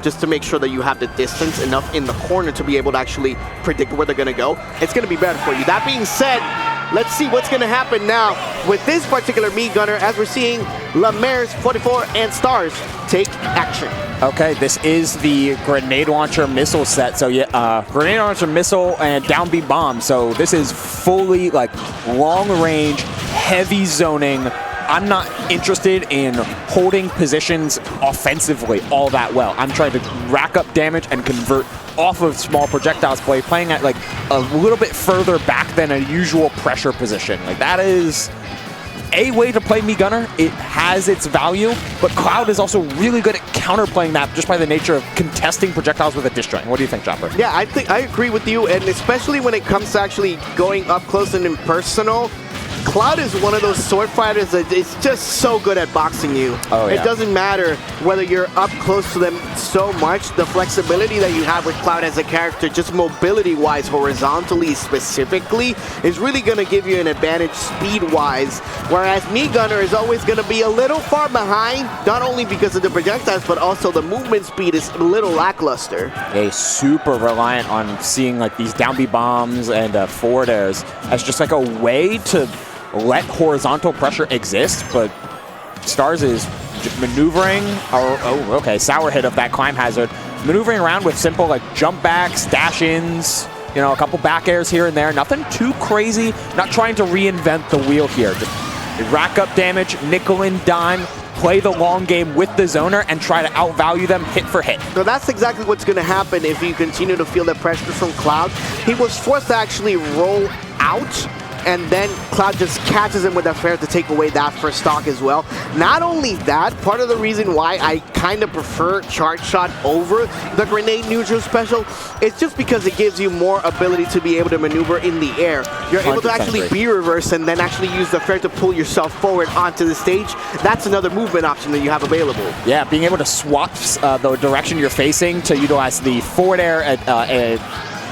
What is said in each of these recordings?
just to make sure that you have the distance enough in the corner to be able to actually predict where they're going to go, it's going to be better for you. That being said, let's see what's going to happen now with this particular meat gunner as we're seeing Lammers44 and StarZ take action. Okay, this is the grenade launcher missile set. So yeah, grenade launcher missile and down B bomb. So this is fully like long range, heavy zoning. I'm not interested in holding positions offensively all that well. I'm trying to rack up damage and convert off of small projectiles play, playing at like a little bit further back than a usual pressure position. Like that is a way to play meat gunner. It has its value, but Cloud is also really good at counterplaying that just by the nature of contesting projectiles with a disjoint. What do you think, Chopper? Yeah, I agree with you, and especially when it comes to actually going up close and impersonal, Cloud is one of those sword fighters that is just so good at boxing you. Oh, yeah. It doesn't matter whether you're up close to them so much. The flexibility that you have with Cloud as a character, just mobility-wise, horizontally specifically, is really going to give you an advantage speed-wise. Whereas Meat Gunner is always going to be a little far behind, not only because of the projectiles, but also the movement speed is a little lackluster. A super reliant on seeing like these down B bombs and forward airs as just like a way to let horizontal pressure exist, but StarZ is maneuvering, sour hit of that climb hazard, maneuvering around with simple like jump backs, dash ins, you know, a couple back airs here and there, nothing too crazy, not trying to reinvent the wheel here, just rack up damage, nickel and dime, play the long game with the zoner and try to outvalue them hit for hit. So that's exactly what's going to happen if you continue to feel the pressure from Cloud. He was forced to actually roll out, and then Cloud just catches him with that fair to take away that first stock as well. Not only that, part of the reason why I kind of prefer Charge Shot over the Grenade Neutral Special is just because it gives you more ability to be able to maneuver in the air. You're able to actually be reversed and then actually use the fair to pull yourself forward onto the stage. That's another movement option that you have available. Yeah, being able to swap the direction you're facing to utilize the forward air at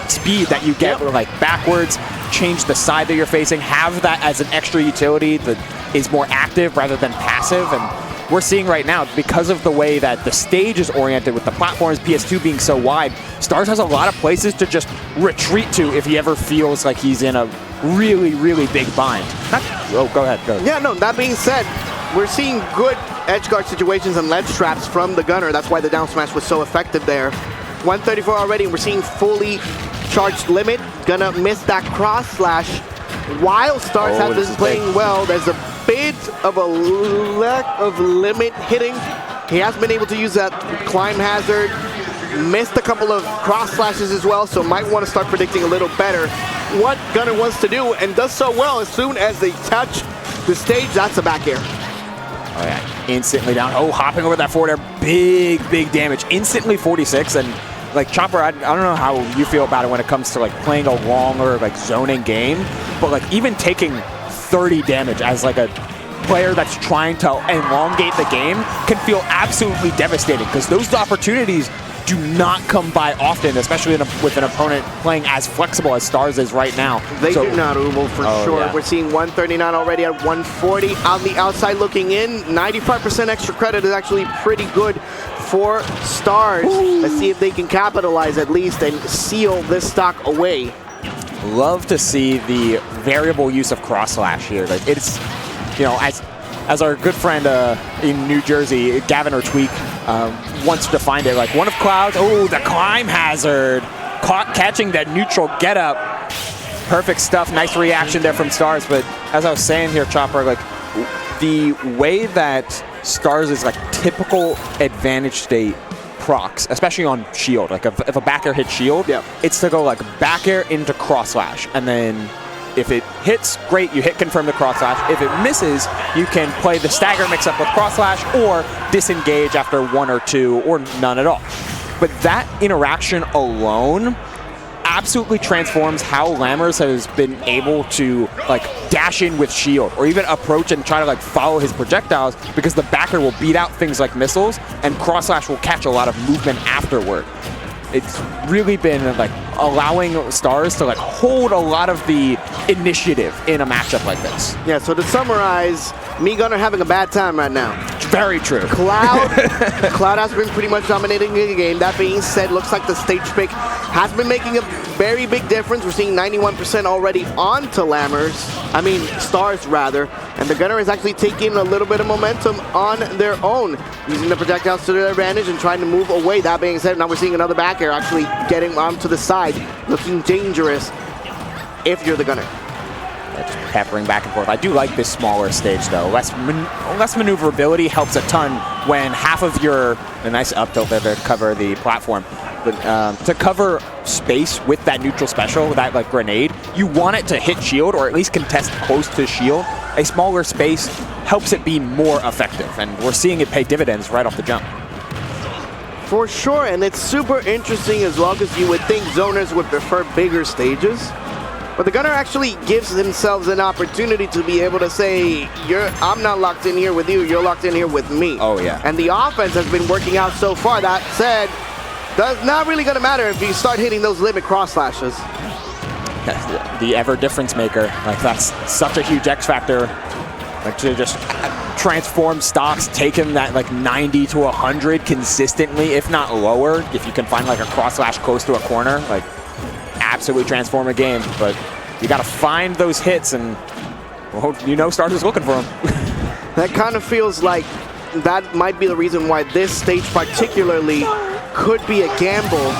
speed that you get, like backwards, change the side that you're facing, have that as an extra utility that is more active rather than passive. And we're seeing right now, because of the way that the stage is oriented with the platforms, PS2 being so wide, StarZ has a lot of places to just retreat to if he ever feels like he's in a really, really big bind. Oh, go ahead. Yeah, no, that being said, we're seeing good edge guard situations and ledge traps from the gunner. That's why the down smash was so effective there. 134 already, and we're seeing fully charged limit. Gonna miss that cross slash. While StarZ has been playing well, there's a bit of a lack of limit hitting. He has been able to use that climb hazard. Missed a couple of cross slashes as well, so might want to start predicting a little better what Gunner wants to do, and does so well. As soon as they touch the stage, that's a back air. Oh yeah, instantly down. Oh, hopping over that forward air, big damage. Instantly 46, and like Chopper, I don't know how you feel about it when it comes to like playing a longer like zoning game, but like even taking 30 damage as like a player that's trying to elongate the game can feel absolutely devastating, because those opportunities do not come by often, especially with an opponent playing as flexible as StarZ is right now. They do not, Ubo, for sure. Yeah. We're seeing 139 already at 140. On the outside looking in, 95% extra credit is actually pretty good for StarZ. Ooh. Let's see if they can capitalize at least and seal this stock away. Love to see the variable use of cross slash here. Like it's, you know, as our good friend in New Jersey, Gavin or Tweak, wants to defined it, like one of Cloud's, the climb hazard, catching that neutral get up. Perfect stuff, nice reaction there from StarZ, but as I was saying here, Chopper, like the way that StarZ is like typical advantage state procs, especially on shield, like if a back air hits shield, it's to go like back air into cross slash, and then if it hits, great, you hit confirm the cross slash. If it misses, you can play the stagger mix up with cross slash or disengage after one or two or none at all. But that interaction alone absolutely transforms how Lammers has been able to like dash in with shield or even approach and try to like follow his projectiles, because the backer will beat out things like missiles and cross slash will catch a lot of movement afterward. It's really been like allowing StarZ to like hold a lot of the initiative in a matchup like this. Yeah, so to summarize, me Gunner having a bad time right now. Very true. Cloud has been pretty much dominating the game. That being said, looks like the stage pick has been making a very big difference. We're seeing 91% already onto StarZ rather, and the Gunner is actually taking a little bit of momentum on their own, using the projectiles to their advantage and trying to move away. That being said, now we're seeing another back air actually getting onto the side, looking dangerous if you're the Gunner. Just peppering back and forth. I do like this smaller stage though. Less maneuverability helps a ton when half of a nice up tilt there to cover the platform. But to cover space with that neutral special, that like grenade, you want it to hit shield or at least contest close to shield. A smaller space helps it be more effective, and we're seeing it pay dividends right off the jump. For sure, and it's super interesting as well, because you would think zoners would prefer bigger stages. But the Gunner actually gives themselves an opportunity to be able to say, I'm not locked in here with you, you're locked in here with me. Oh, yeah. And the offense has been working out so far. That said, that's not really going to matter if you start hitting those limit cross slashes. The ever difference maker. Like, that's such a huge X factor. Like, to just transform stocks, taking that like 90 to 100 consistently, if not lower, if you can find like a cross slash close to a corner, like, absolutely transform a game, but you got to find those hits, and well, StarZ is looking for them. That kind of feels like that might be the reason why this stage particularly could be a gamble,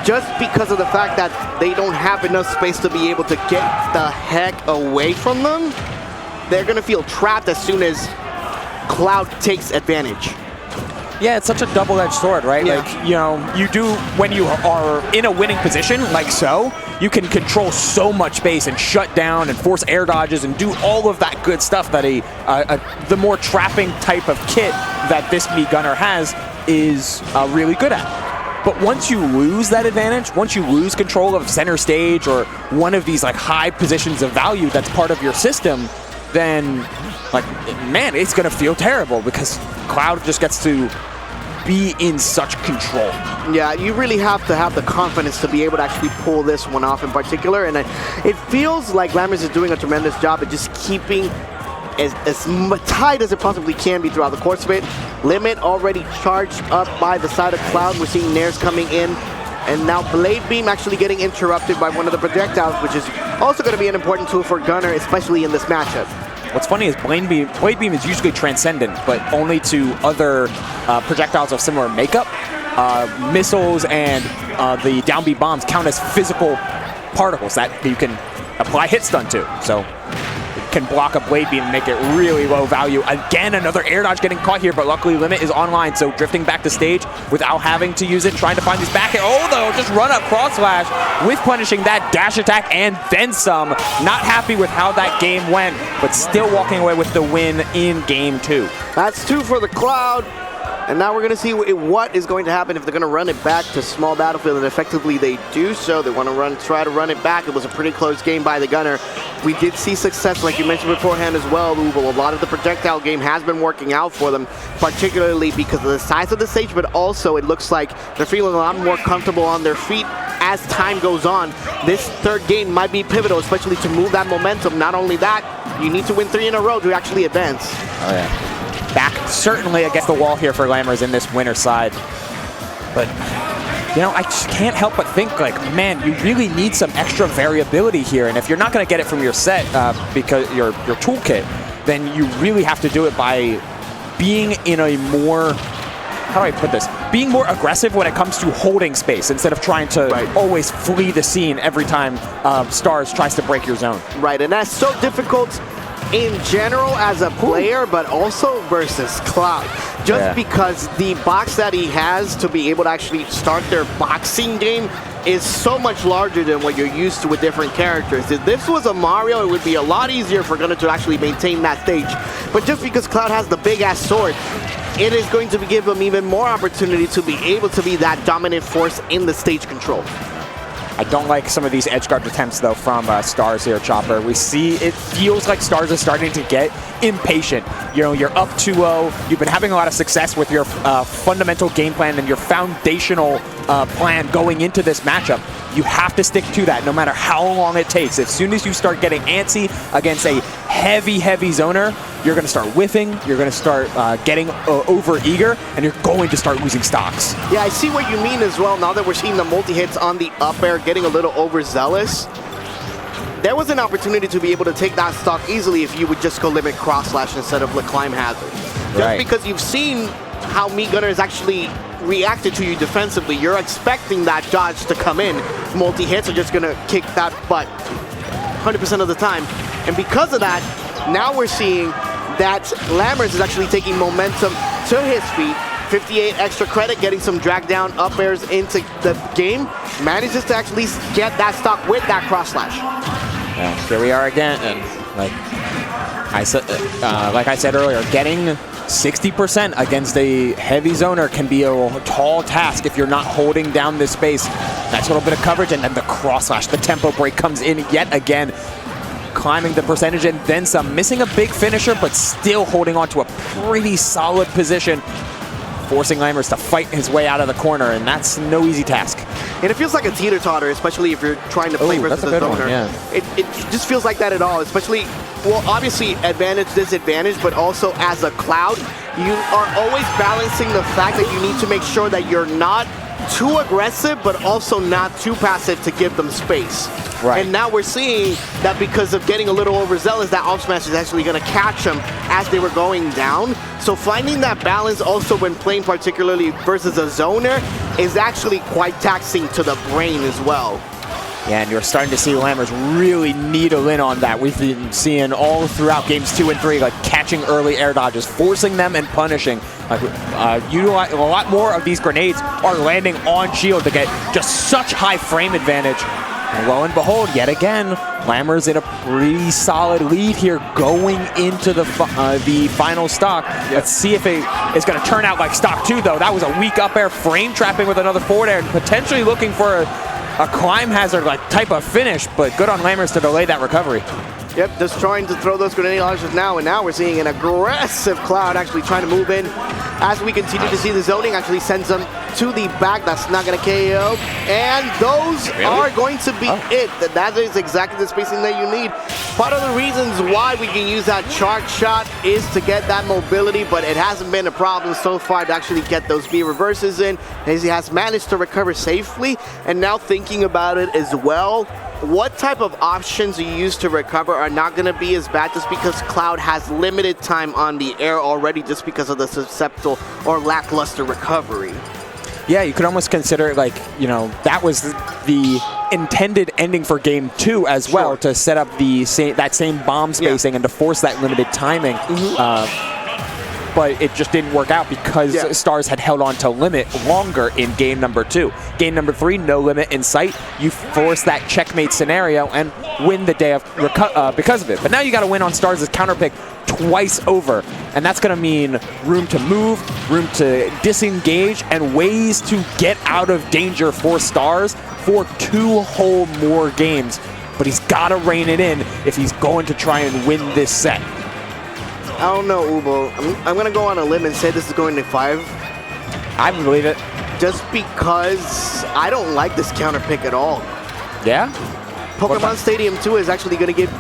just because of the fact that they don't have enough space to be able to get the heck away from them. They're going to feel trapped as soon as Cloud takes advantage. Yeah, it's such a double-edged sword, right? Yeah. Like, you do, when you are in a winning position, like so, you can control so much space and shut down and force air dodges and do all of that good stuff that the more trapping type of kit that this me Gunner has is really good at. But once you lose that advantage, once you lose control of center stage or one of these like high positions of value that's part of your system, then, like, man, it's going to feel terrible because Cloud just gets to be in such control. Yeah, you really have to have the confidence to be able to actually pull this one off in particular, and it feels like Lammers is doing a tremendous job at just keeping as tight as it possibly can be throughout the course of it. Limit already charged up by the side of Cloud. We're seeing Nairs coming in, and now Blade Beam actually getting interrupted by one of the projectiles, which is also going to be an important tool for Gunner, especially in this matchup. What's funny is Blade Beam is usually transcendent, but only to other projectiles of similar makeup. Missiles and the down B bombs count as physical particles that you can apply hit stun to. So it can block a Blade Beam and make it really low value. Again, another air dodge getting caught here, but luckily Limit is online, so drifting back to stage without having to use it, trying to find these back. Oh, though, just run up cross slash with punishing that dash attack and then some. Not happy with how that game went, but still walking away with the win in game 2. That's 2 for the Cloud. And now we're going to see what is going to happen if they're going to run it back to small battlefield, and effectively they do so. They want to try to run it back. It was a pretty close game by the Gunner. We did see success, like you mentioned beforehand as well, Ubo. A lot of the projectile game has been working out for them, particularly because of the size of the stage, but also it looks like they're feeling a lot more comfortable on their feet as time goes on. This third game might be pivotal, especially to move that momentum. Not only that, you need to win 3 in a row to actually advance. Oh, yeah. Back certainly against the wall here for Lammers in this winner side. But, I just can't help but think, like, man, you really need some extra variability here. And if you're not going to get it from your set, because your toolkit, then you really have to do it by being in a more, how do I put this? Being more aggressive when it comes to holding space instead of trying to always flee the scene every time StarZ tries to break your zone. Right, and that's so difficult in general as a player, but also versus Cloud. Just because the box that he has to be able to actually start their boxing game is so much larger than what you're used to with different characters. If this was a Mario, it would be a lot easier for Gunner to actually maintain that stage. But just because Cloud has the big-ass sword, it is going to give him even more opportunity to be able to be that dominant force in the stage control. I don't like some of these edge guard attempts, though, from StarZ here, Chopper. We see it feels like StarZ is starting to get impatient. You know, you're up 2-0. You've been having a lot of success with your fundamental game plan and your foundational plan going into this matchup. You have to stick to that no matter how long it takes. As soon as you start getting antsy against a heavy zoner, you're going to start whiffing, you're going to start getting over-eager, and you're going to start losing stocks. Yeah, I see what you mean as well. Now that we're seeing the multi-hits on the up air getting a little overzealous, there was an opportunity to be able to take that stock easily if you would just go limit cross slash instead of the climb hazard. Just because you've seen how Meat Gunner has actually reacted to you defensively, you're expecting that dodge to come in. Multi-hits are just going to kick that butt 100% of the time. And because of that, now we're seeing that Lammers is actually taking momentum to his feet. 58 extra credit, getting some drag down up airs into the game. Manages to actually get that stock with that cross slash. Yeah, here we are again, and like I said earlier, getting 60% against a heavy zoner can be a tall task if you're not holding down this space. Nice little bit of coverage, and then the cross slash, the tempo break comes in yet again, climbing the percentage and then some. Missing a big finisher, but still holding on to a pretty solid position, forcing Lammers to fight his way out of the corner, and that's no easy task. And it feels like a teeter-totter, especially if you're trying to play versus a zoner. Yeah. It just feels like that at all, especially, well, obviously advantage, disadvantage, but also as a Cloud, you are always balancing the fact that you need to make sure that you're not too aggressive, but also not too passive to give them space. Right. And now we're seeing that because of getting a little overzealous, that up smash is actually going to catch them as they were going down. So finding that balance also when playing particularly versus a zoner is actually quite taxing to the brain as well. Yeah, and you're starting to see Lammers really needle in on that. We've been seeing all throughout games 2 and 3, like catching early air dodges, forcing them and punishing. Utilize a lot more of these grenades are landing on shield to get just such high frame advantage. And lo and behold, yet again, Lammers in a pretty solid lead here going into the final stock. Let's see if it is going to turn out like stock 2, though. That was a weak up air, frame trapping with another forward air, and potentially looking for a climb hazard like type of finish, but good on Lammers to delay that recovery. Yep, just trying to throw those grenade launchers now, and now we're seeing an aggressive Cloud actually trying to move in. As we continue to see the zoning actually sends them to the back. That's not going to KO. And those are going to be it. That is exactly the spacing that you need. Part of the reasons why we can use that charge shot is to get that mobility, but it hasn't been a problem so far to actually get those B reverses in, as he has managed to recover safely. And now thinking about it as well, what type of options you use to recover are not going to be as bad just because Cloud has limited time on the air already just because of the susceptible or lackluster recovery. Yeah, you could almost consider it like, you know, that was the intended ending for game 2 as well, to set up that same bomb spacing and to force that limited timing. But it just didn't work out because StarZ had held on to limit longer in game number 2. Game number 3, no limit in sight. You force that checkmate scenario and win the day of because of it. But now you got to win on StarZ's counter pick twice over, and that's going to mean room to move, room to disengage, and ways to get out of danger for StarZ for 2 whole more games. But he's got to rein it in if he's going to try and win this set. I don't know, Ubo. I'm going to go on a limb and say this is going to 5. I believe it. Just because I don't like this counter pick at all. Yeah? Pokemon Stadium 2 is actually going to give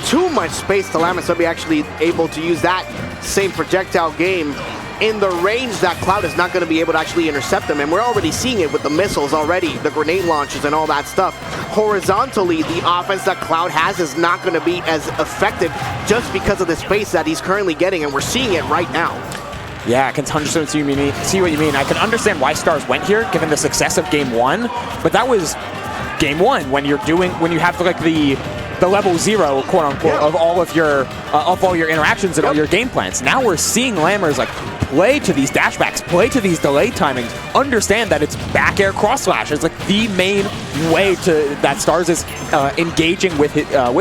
too much space to Lammers to be actually able to use that same projectile game in the range that Cloud is not going to be able to actually intercept them. And we're already seeing it with the missiles already, the grenade launches and all that stuff. Horizontally, the offense that Cloud has is not going to be as effective just because of the space that he's currently getting, and we're seeing it right now. Yeah, I can 100% see what you mean. I can understand why StarZ went here, given the success of game 1, but that was game 1 when you have like the level 0, quote unquote, of all your interactions and all your game plans. Now we're seeing Lammers like play to these dashbacks, play to these delay timings, understand that it's back air cross slash is like the main way that StarZ is engaging with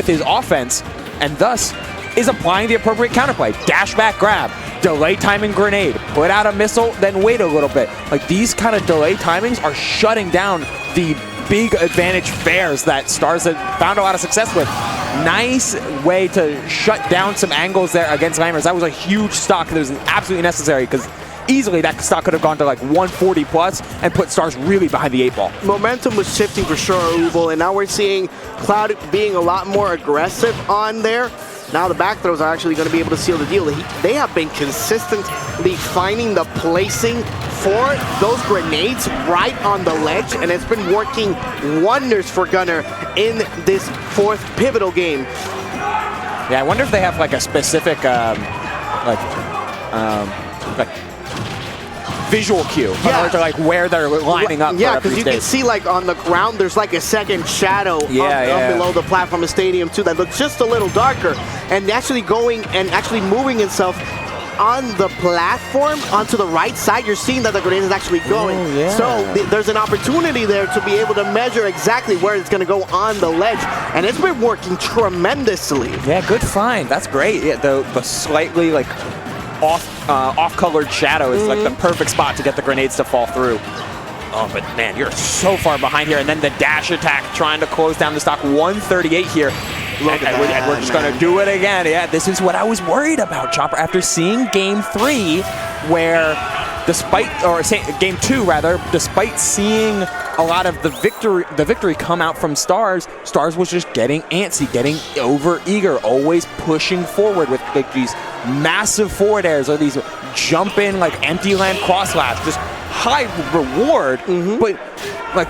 his offense, and thus is applying the appropriate counterplay. Dashback grab, delay timing grenade, put out a missile, then wait a little bit. Like these kind of delay timings are shutting down the big advantage fares that StarZ had found a lot of success with. Nice way to shut down some angles there against Lammers. That was a huge stock that was absolutely necessary, because easily that stock could have gone to like 140 plus and put StarZ really behind the 8-ball. Momentum was shifting for sure, Uval, and now we're seeing Cloud being a lot more aggressive on there. Now the back throws are actually going to be able to seal the deal. They have been consistently finding the placing for those grenades right on the ledge, and it's been working wonders for Gunnar in this fourth pivotal game. Yeah, I wonder if they have like a specific visual cue in order to like where they're lining up. Yeah, because you can see like on the ground there's like a second shadow up below the platform of Stadium 2 that looks just a little darker, and actually going and actually moving itself on the platform onto the right side. You're seeing that the grenade is actually going. So there's an opportunity there to be able to measure exactly where it's going to go on the ledge, and it's been working tremendously. Yeah, good find. That's great. Yeah, the slightly like off-colored shadow is like the perfect spot to get the grenades to fall through. Oh, but man, you're so far behind here. And then the dash attack trying to close down the stock. 138 here. And we're just going to do it again. Yeah, this is what I was worried about, Chopper. After seeing game 3, where game 2 rather, despite seeing a lot of the victory come out from StarZ was just getting antsy, getting over eager, always pushing forward with like these massive forward airs or these jump in like empty land cross slash, just high reward, but like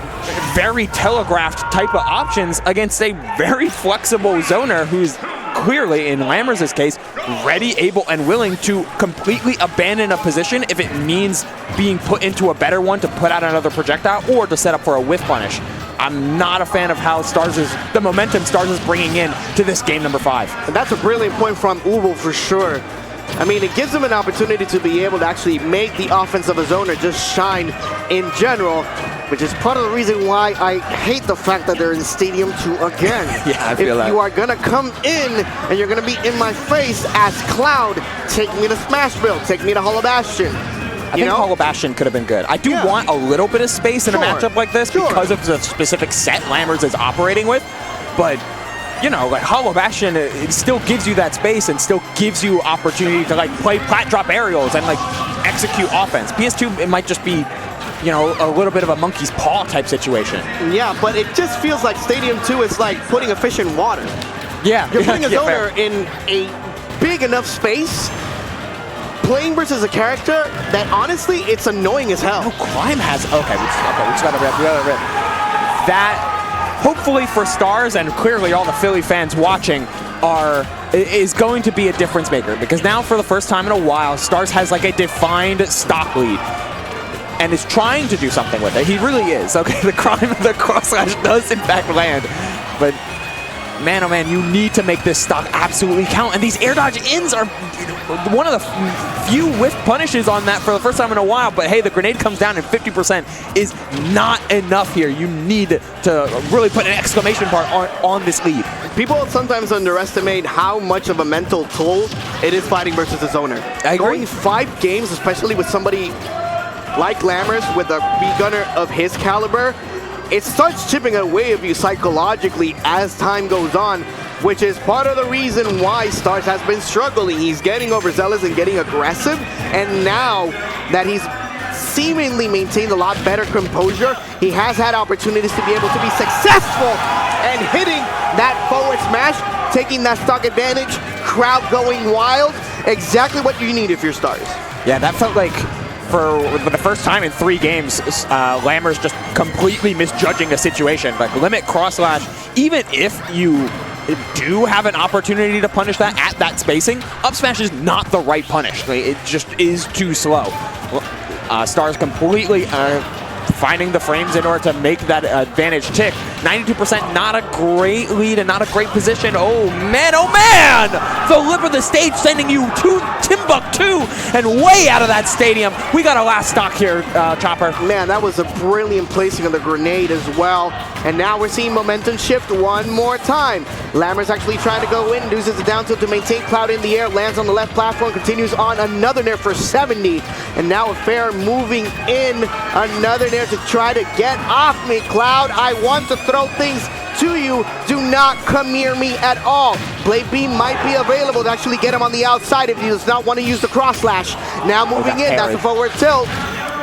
very telegraphed type of options against a very flexible zoner who's clearly, in Lammers' case, ready, able, and willing to completely abandon a position if it means being put into a better one to put out another projectile or to set up for a whiff punish. I'm not a fan of how the momentum StarZ is bringing in to this game number 5. And that's a brilliant point from Uval for sure. I mean, it gives them an opportunity to be able to actually make the offense of a zoner just shine in general, which is part of the reason why I hate the fact that they're in Stadium 2 again. Yeah, I feel that. If you are going to come in and you're going to be in my face as Cloud, take me to Smash Build, take me to Hollow Bastion. I think Hollow Bastion could have been good. I do want a little bit of space in a matchup like this because of the specific set Lammers is operating with, but you know, like Hollow Bastion, it still gives you that space and still gives you opportunity to like play plat drop aerials and like execute offense. PS2, it might just be, you know, a little bit of a monkey's paw type situation. Yeah, but it just feels like Stadium 2 is like putting a fish in water. Yeah. You're putting a zoner in a big enough space, playing versus a character that honestly, it's annoying as hell. No, Crime has, okay, we just gotta rip. That, hopefully for StarZ and clearly all the Philly fans watching, is going to be a difference maker, because now for the first time in a while, StarZ has like a defined stock lead and is trying to do something with it. He really is. Okay, the Crime of the cross slash does in fact land, but man, oh man, you need to make this stock absolutely count. And these air dodge ins are one of the few whiff punishes on that for the first time in a while. But hey, the grenade comes down and 50% is not enough here. You need to really put an exclamation mark on this lead. People sometimes underestimate how much of a mental toll it is fighting versus a zoner. I agree. Going 5 games, especially with somebody like Lammers with a B-gunner of his caliber, it starts chipping away at you psychologically as time goes on, which is part of the reason why StarZ has been struggling. He's getting overzealous and getting aggressive, and now that he's seemingly maintained a lot better composure, he has had opportunities to be able to be successful and hitting that forward smash, taking that stock advantage, crowd going wild, exactly what you need if you're StarZ. Yeah, that felt like for the first time in 3 games, Lammers just completely misjudging a situation. Like limit cross slash, even if you do have an opportunity to punish that at that spacing, up smash is not the right punish. Like, it just is too slow. StarZ completely finding the frames in order to make that advantage tick. 92%, not a great lead and not a great position. Oh man, the lip of the stage sending you to Timbuktu and way out of that stadium. We got a last stock here, Chopper. Man, that was a brilliant placing of the grenade as well. And now we're seeing momentum shift one more time. Lammers actually trying to go in, uses the down tilt to maintain Cloud in the air, lands on the left platform, continues on another nair for 70. And now Affair moving in, another nair to try to get off me. Cloud, I want to throw things to you. Do not come near me at all. Blade Beam might be available to actually get him on the outside if he does not want to use the cross slash. Now moving in, that's a forward tilt.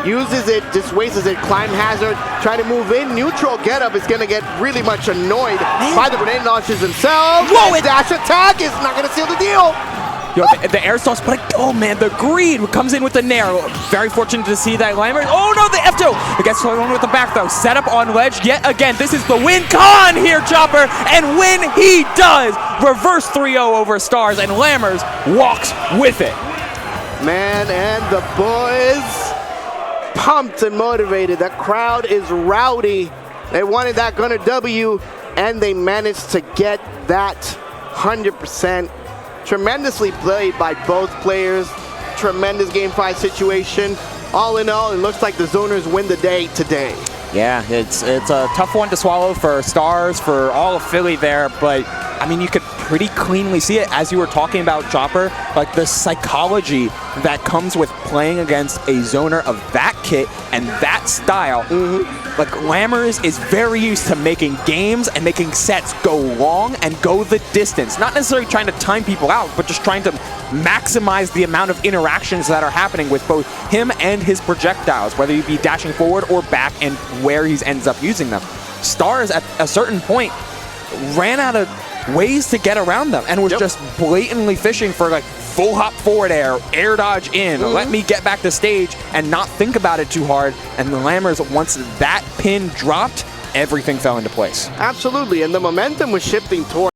Uses it, dissuades it, climb hazard, trying to move in. Neutral getup is going to get really much annoyed by the grenade launches themselves. Whoa, dash attack is not going to seal the deal. Yo, the air sauce, but oh man, the greed comes in with the nair. Very fortunate to see that Lammers. Oh no, the F2. It gets thrown with the back though. Set up on ledge yet again. This is the win con here, Chopper. And when he does, reverse 3-0 over StarZ, and Lammers walks with it. Man, and the boys pumped and motivated. That crowd is rowdy. They wanted that Gunner W, and they managed to get that 100%. Tremendously played by both players. Tremendous game 5 situation. All in all, it looks like the Zoners win the day today. Yeah, it's a tough one to swallow for StarZ, for all of Philly there, but I mean, you could pretty cleanly see it as you were talking about, Chopper, like the psychology that comes with playing against a zoner of that kit and that style. Like Lammers is very used to making games and making sets go long and go the distance. Not necessarily trying to time people out, but just trying to maximize the amount of interactions that are happening with both him and his projectiles, whether he be dashing forward or back and where he ends up using them. StarZ at a certain point ran out of ways to get around them and was just blatantly fishing for like full hop forward air dodge in, let me get back to stage and not think about it too hard. And the Lammers, once that pin dropped, everything fell into place. Absolutely, and the momentum was shifting towards